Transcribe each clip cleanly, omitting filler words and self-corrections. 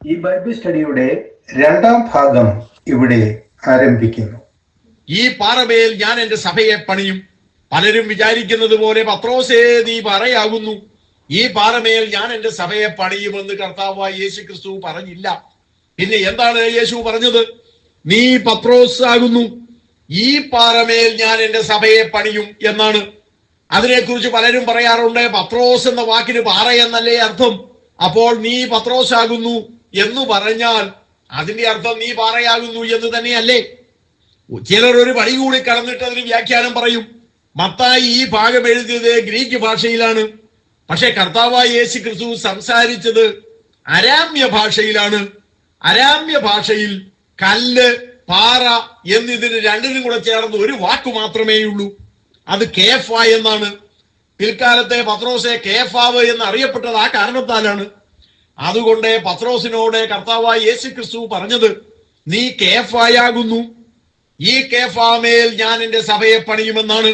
ഈ ബൈബിൾ സ്റ്റഡിയുടെ രണ്ടാം ഭാഗം ഇവിടെ ആരംഭിക്കുന്നു. ഈ പാറമേൽ ഞാൻ എന്റെ സഭയെ പണിയും. പലരും വിചാരിക്കുന്നത് പോലെ പത്രോസേ നീ പാറയാകുന്നു, ഈ പാറമേൽ ഞാൻ എന്റെ സഭയെ പണിയുമെന്ന് കർത്താവായ യേശു ക്രിസ്തു പറഞ്ഞില്ല. പിന്നെ എന്താണ് യേശു പറഞ്ഞത്? നീ പത്രോസ് ആകുന്നു, ഈ പാറമേൽ ഞാൻ എന്റെ സഭയെ പണിയും എന്നാണ്. അതിനെക്കുറിച്ച് പലരും പറയാറുണ്ട്, പത്രോസ് എന്ന വാക്കിന് പാറ എന്നല്ലേ അർത്ഥം. അപ്പോൾ നീ പത്രോസ് ആകുന്നു എന്ന് പറഞ്ഞാൽ അതിന്റെ അർത്ഥം നീ പാറയാകുന്നു എന്ന് തന്നെയല്ലേ? ചിലർ ഒരു പടി കൂടി കടന്നിട്ട് അതിന് വ്യാഖ്യാനം പറയും. മത്തായി ഈ ഭാഗം എഴുതിയത് ഗ്രീക്ക് ഭാഷയിലാണ്, പക്ഷെ കർത്താവായ യേശു ക്രിസ്തു സംസാരിച്ചത് അരാമ്യ ഭാഷയിലാണ്. അരാമ്യ ഭാഷയിൽ കല്ല്, പാറ എന്നിതിന് രണ്ടിനും കൂടെ ചേർന്ന് ഒരു വാക്ക് മാത്രമേ ഉള്ളൂ, അത് കേഫ എന്നാണ്. പിൽക്കാലത്തെ പത്രോസെ കേഫാവ് എന്ന് അറിയപ്പെട്ടത് ആ കാരണത്താലാണ്. അതുകൊണ്ട് പത്രോസിനോട് കർത്താവായ യേശു ക്രിസ്തു പറഞ്ഞത് നീ കേഫായാകുന്നു, ഈ കേഫാമേൽ ഞാൻ എന്റെ സഭയെ പണിയുമെന്നാണ്.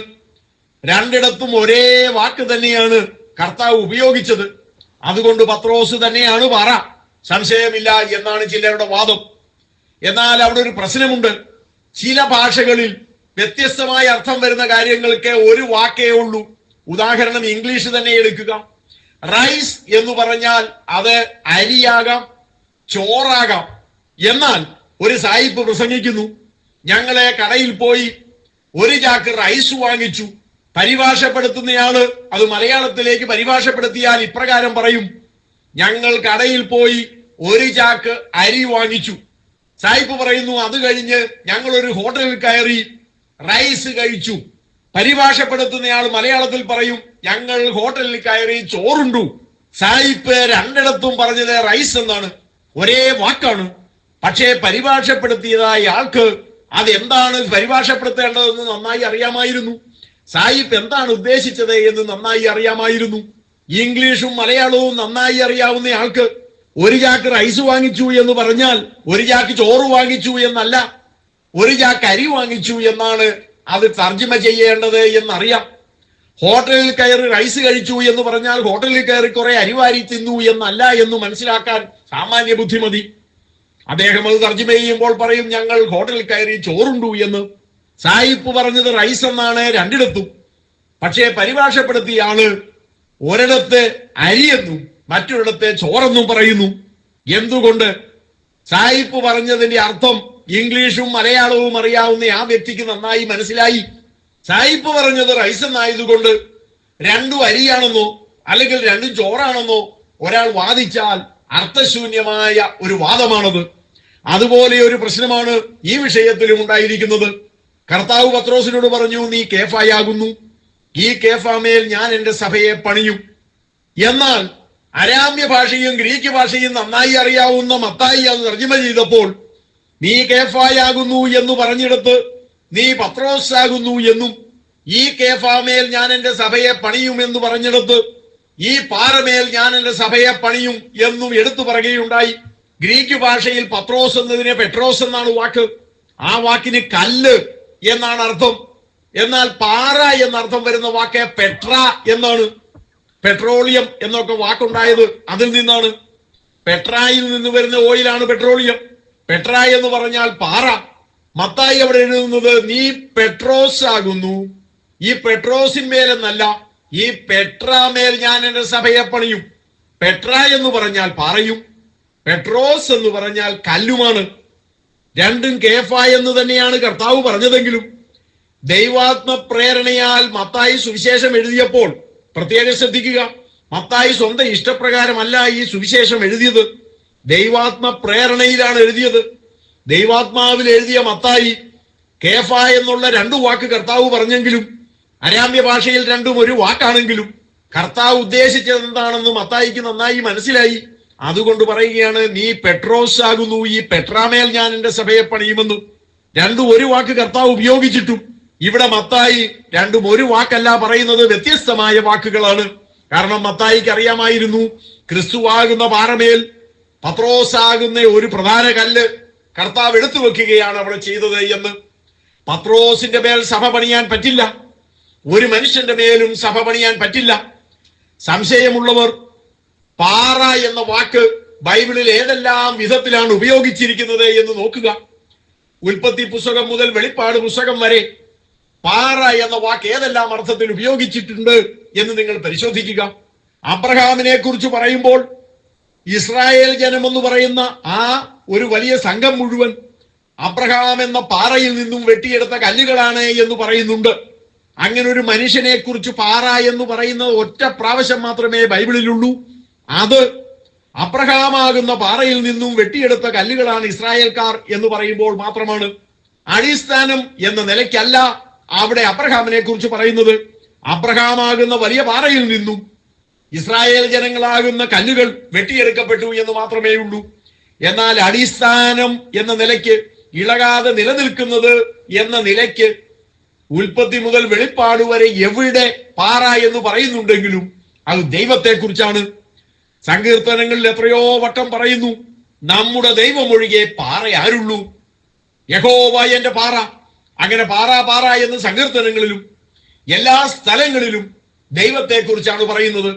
രണ്ടിടത്തും ഒരേ വാക്ക് തന്നെയാണ് കർത്താവ് ഉപയോഗിച്ചത്. അതുകൊണ്ട് പത്രോസ് തന്നെയാണ് പാറ, സംശയമില്ല എന്നാണ് ചിലരുടെ വാദം. എന്നാൽ അവിടെ ഒരു പ്രശ്നമുണ്ട്. ചില ഭാഷകളിൽ വ്യത്യസ്തമായ അർത്ഥം വരുന്ന കാര്യങ്ങൾക്ക് ഒരു വാക്കേ ഉള്ളൂ. ഉദാഹരണം ഇംഗ്ലീഷ് തന്നെ എടുക്കുക. റൈസ് എന്ന് പറഞ്ഞാൽ അത് അരിയാകാം, ചോറാകാം. എന്നാൽ ഒരു സായിപ്പ് പ്രസംഗിക്കുന്നു, ഞങ്ങളെ കടയിൽ പോയി ഒരു ചാക്ക് റൈസ് വാങ്ങിച്ചു. പരിഭാഷപ്പെടുത്തുന്നയാള് അത് മലയാളത്തിലേക്ക് പരിഭാഷപ്പെടുത്തിയാൽ ഇപ്രകാരം പറയും, ഞങ്ങൾ കടയിൽ പോയി ഒരു ചാക്ക് അരി വാങ്ങിച്ചു. സായിപ്പ് പറയുന്നു, അത് കഴിഞ്ഞ് ഞങ്ങൾ ഒരു ഹോട്ടലിൽ കയറി റൈസ് കഴിച്ചു. പരിഭാഷപ്പെടുത്തുന്നയാൾ മലയാളത്തിൽ പറയും, ഞങ്ങൾ ഹോട്ടലിൽ കയറി ചോറുണ്ടു. സായിപ്പ് രണ്ടിടത്തും പറഞ്ഞത് റൈസ് എന്നാണ്, ഒരേ വാക്കാണ്. പക്ഷേ പരിഭാഷപ്പെടുത്തിയതായ ആൾക്ക് അതെന്താണ് പരിഭാഷപ്പെടുത്തേണ്ടതെന്ന് നന്നായി അറിയാമായിരുന്നു. സായിപ്പ് എന്താണ് ഉദ്ദേശിച്ചത് എന്ന് നന്നായി അറിയാമായിരുന്നു. ഇംഗ്ലീഷും മലയാളവും നന്നായി അറിയാവുന്ന ആൾക്ക് ഒരു ചാക്ക് റൈസ് വാങ്ങിച്ചു എന്ന് പറഞ്ഞാൽ ഒരു ചാക്ക് ചോറ് വാങ്ങിച്ചു എന്നല്ല, ഒരു ചാക്ക് അരി വാങ്ങിച്ചു എന്നാണ് അത് തർജ്ജിമ ചെയ്യേണ്ടത് എന്നറിയാം. ഹോട്ടലിൽ കയറി റൈസ് കഴിച്ചു എന്ന് പറഞ്ഞാൽ ഹോട്ടലിൽ കയറി കുറെ അരിവാരി തിന്നു എന്നല്ല എന്ന് മനസ്സിലാക്കാൻ സാമാന്യ ബുദ്ധി മതി. അദ്ദേഹം അത് തർജ്ജിമ ചെയ്യുമ്പോൾ പറയും, ഞങ്ങൾ ഹോട്ടലിൽ കയറി ചോറുണ്ടു എന്ന്. സായിപ്പ് പറഞ്ഞത് റൈസ് എന്നാണ് രണ്ടിടത്തും. പക്ഷേ പരിഭാഷപ്പെടുത്തിയ ആള് ഒരിടത്ത് അരിയെന്നും മറ്റൊരിടത്ത് ചോറെന്നും പറയുന്നു. എന്തുകൊണ്ട്? സായിപ്പ് പറഞ്ഞതിന്റെ അർത്ഥം ഇംഗ്ലീഷും മലയാളവും അറിയാവുന്ന ആ വ്യക്തിക്ക് നന്നായി മനസ്സിലായി. സായിപ്പ് പറഞ്ഞത് റൈസ് എന്നായതുകൊണ്ട് രണ്ടും അരിയാണെന്നോ അല്ലെങ്കിൽ രണ്ടും ചോറാണെന്നോ ഒരാൾ വാദിച്ചാൽ അർത്ഥശൂന്യമായ ഒരു വാദമാണത്. അതുപോലെ ഒരു പ്രശ്നമാണ് ഈ വിഷയത്തിലും ഉണ്ടായിരിക്കുന്നത്. കർത്താവ് പത്രോസിനോട് പറഞ്ഞു, നീ കേഫായാകുന്നു, ഈ കേഫാമേൽ ഞാൻ എന്റെ സഭയെ പണിയും. എന്നാൽ അരാമ്യ ഭാഷയും ഗ്രീക്ക് ഭാഷയും നന്നായി അറിയാവുന്ന മത്തായി അത് തർജ്ജിമ ചെയ്തപ്പോൾ നീ കേഫായാകുന്നു എന്ന് പറഞ്ഞിടത്ത് നീ പത്രോസ് ആകുന്നു എന്നും, ഈ കേഫാമേൽ ഞാൻ എന്റെ സഭയെ പണിയും എന്ന് പറഞ്ഞിടത്ത് ഈ പാറമേൽ ഞാൻ എന്റെ സഭയെ പണിയും എന്നും എടുത്തു പറയുകയുണ്ടായി. ഗ്രീക്ക് ഭാഷയിൽ പത്രോസ് എന്നതിന് പെട്രോസ് എന്നാണ് വാക്ക്. ആ വാക്കിന് കല്ല് എന്നാണ് അർത്ഥം. എന്നാൽ പാറ എന്നർത്ഥം വരുന്ന വാക്ക് പെട്ര എന്നാണ്. പെട്രോളിയം എന്നൊക്കെ വാക്കുണ്ടായത് അതിൽ നിന്നാണ്. പെട്രായിൽ നിന്ന് വരുന്ന ഓയിലാണ് പെട്രോളിയം. പെട്ര എന്ന് പറഞ്ഞാൽ പാറ. മത്തായി അവിടെ എഴുതുന്നത് നീ പെട്രോസ് ആകുന്നു, ഈ പെട്രോസിന്മേലെന്നല്ല, ഈ പെട്രാമേൽ ഞാൻ എന്റെ സഭയെ പണിയും. പെട്ര എന്ന് പറഞ്ഞാൽ പാറയും പെട്രോസ് എന്ന് പറഞ്ഞാൽ കല്ലുമാണ്. രണ്ടും കേഫ എന്ന് തന്നെയാണ് കർത്താവ് പറഞ്ഞതെങ്കിലും ദൈവാത്മ പ്രേരണയാൽ മത്തായി സുവിശേഷം എഴുതിയപ്പോൾ പ്രത്യേകം ശ്രദ്ധിക്കുക, മത്തായി സ്വന്തം ഇഷ്ടപ്രകാരമല്ല ഈ സുവിശേഷം എഴുതിയത്, ദൈവാത്മ പ്രേരണയിലാണ് എഴുതിയത്. ദൈവാത്മാവിൽ എഴുതിയ മത്തായി കേഫ എന്നുള്ള രണ്ടു വാക്ക് കർത്താവ് പറഞ്ഞെങ്കിലും അരാമ്യ ഭാഷയിൽ രണ്ടും ഒരു വാക്കാണെങ്കിലും കർത്താവ് ഉദ്ദേശിച്ചത് എന്താണെന്ന് മത്തായിക്ക് നന്നായി മനസ്സിലായി. അതുകൊണ്ട് പറയുകയാണ്, നീ പെട്രോസ് ആകുന്നു, ഈ പെട്രാമേൽ ഞാൻ എന്റെ സഭയെ പണിയുമെന്ന്. രണ്ടും ഒരു വാക്ക് കർത്താവ് ഉപയോഗിച്ചിട്ടും ഇവിടെ മത്തായി രണ്ടും ഒരു വാക്കല്ല പറയുന്നത്, വ്യത്യസ്തമായ വാക്കുകളാണ്. കാരണം മത്തായിക്ക് അറിയാമായിരുന്നു ക്രിസ്തുവാകുന്ന പാറമേൽ പത്രോസാകുന്ന ഒരു പ്രധാന കല്ല് കർത്താവ് എടുത്തു വെക്കുകയാണ് അവിടെ ചെയ്തത് എന്ന്. പത്രോസിന്റെ മേൽ സഭ പണിയാൻ പറ്റില്ല, ഒരു മനുഷ്യന്റെ മേലും സഭ പണിയാൻ പറ്റില്ല. സംശയമുള്ളവർ പാറ എന്ന വാക്ക് ബൈബിളിൽ ഏതെല്ലാം വിധത്തിലാണ് ഉപയോഗിച്ചിരിക്കുന്നത് എന്ന് നോക്കുക. ഉൽപ്പത്തി പുസ്തകം മുതൽ വെളിപ്പാട് പുസ്തകം വരെ പാറ എന്ന വാക്ക് ഏതെല്ലാം അർത്ഥത്തിൽ ഉപയോഗിച്ചിട്ടുണ്ട് എന്ന് നിങ്ങൾ പരിശോധിക്കുക. അബ്രഹാമിനെ കുറിച്ച് പറയുമ്പോൾ ഇസ്രായേൽ ജനം എന്ന് പറയുന്ന ആ ഒരു വലിയ സംഘം മുഴുവൻ അബ്രഹാം എന്ന പാറയിൽ നിന്നും വെട്ടിയെടുത്ത കല്ലുകളാണ് എന്ന് പറയുന്നുണ്ട്. അങ്ങനെ ഒരു മനുഷ്യനെ കുറിച്ച് പാറ എന്ന് പറയുന്നത് ഒറ്റ പ്രാവശ്യം മാത്രമേ ബൈബിളിലുള്ളൂ. അത് അബ്രഹാമാകുന്ന പാറയിൽ നിന്നും വെട്ടിയെടുത്ത കല്ലുകളാണ് ഇസ്രായേൽക്കാർ എന്ന് പറയുമ്പോൾ മാത്രമാണ്. അടിസ്ഥാനം എന്ന നിലയ്ക്കല്ല അവിടെ അബ്രഹാമിനെ കുറിച്ച് പറയുന്നത്. അബ്രഹാമാകുന്ന വലിയ പാറയിൽ നിന്നും ഇസ്രായേൽ ജനങ്ങളാകുന്ന കല്ലുകൾ വെട്ടിയെടുക്കപ്പെട്ടു എന്ന് മാത്രമേ ഉള്ളൂ. എന്നാൽ അടിസ്ഥാനം എന്ന നിലയ്ക്ക്, ഇളകാതെ നിലനിൽക്കുന്നത് എന്ന നിലയ്ക്ക് ഉൽപ്പത്തി മുതൽ വെളിപ്പാട് വരെ എവിടെ പാറ എന്ന് പറയുന്നുണ്ടെങ്കിലും അത് ദൈവത്തെ കുറിച്ചാണ്. സങ്കീർത്തനങ്ങളിൽ എത്രയോ വട്ടം പറയുന്നു, നമ്മുടെ ദൈവമൊഴികെ പാറ ആരുള്ളൂ, യഹോവ എന്റെ പാറ. അങ്ങനെ പാറ പാറ എന്ന് സങ്കീർത്തനങ്ങളിലും എല്ലാ സ്ഥലങ്ങളിലും ദൈവത്തെ കുറിച്ചാണ് പറയുന്നത്.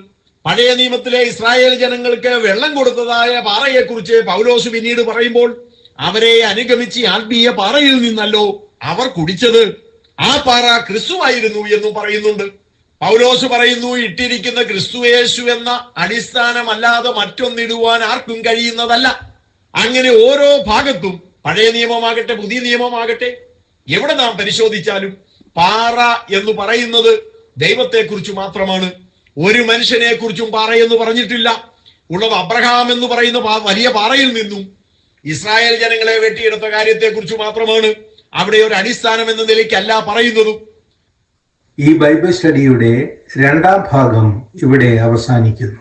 പഴയ നിയമത്തിലെ ഇസ്രായേൽ ജനങ്ങൾക്ക് വെള്ളം കൊടുത്തതായ പാറയെ കുറിച്ച് പൗലോസ് പിന്നീട് പറയുമ്പോൾ അവരെ അനുഗമിച്ച് ആത്മീയ പാറയിൽ നിന്നല്ലോ അവർ കുടിച്ചത്, ആ പാറ ക്രിസ്തുവായിരുന്നു എന്നും പറയുന്നുണ്ട്. പൗലോസ് പറയുന്നു, ഇട്ടിരിക്കുന്ന ക്രിസ്തുയേശു എന്ന അടിസ്ഥാനമല്ലാതെ മറ്റൊന്നിടുവാൻ ആർക്കും കഴിയുന്നതല്ല. അങ്ങനെ ഓരോ ഭാഗത്തും പഴയ നിയമമാകട്ടെ പുതിയ നിയമമാകട്ടെ എവിടെ നാം പരിശോധിച്ചാലും പാറ എന്ന് പറയുന്നത് ദൈവത്തെ കുറിച്ച് മാത്രമാണ്. ഒരു മനുഷ്യനെ കുറിച്ചും പാറ എന്ന് പറഞ്ഞിട്ടില്ല. ഉള്ളത് അബ്രഹാം എന്ന് പറയുന്ന വലിയ പാറയിൽ നിന്നും ഇസ്രായേൽ ജനങ്ങളെ വെട്ടിയെടുത്ത കാര്യത്തെ കുറിച്ച് മാത്രമാണ്. അവിടെ ഒരു അടിസ്ഥാനം എന്ന നിലയ്ക്കല്ല പറയുന്നതും. ഈ ബൈബിൾ സ്റ്റഡിയുടെ 2ാം ഭാഗം ഇവിടെ അവസാനിക്കുന്നു.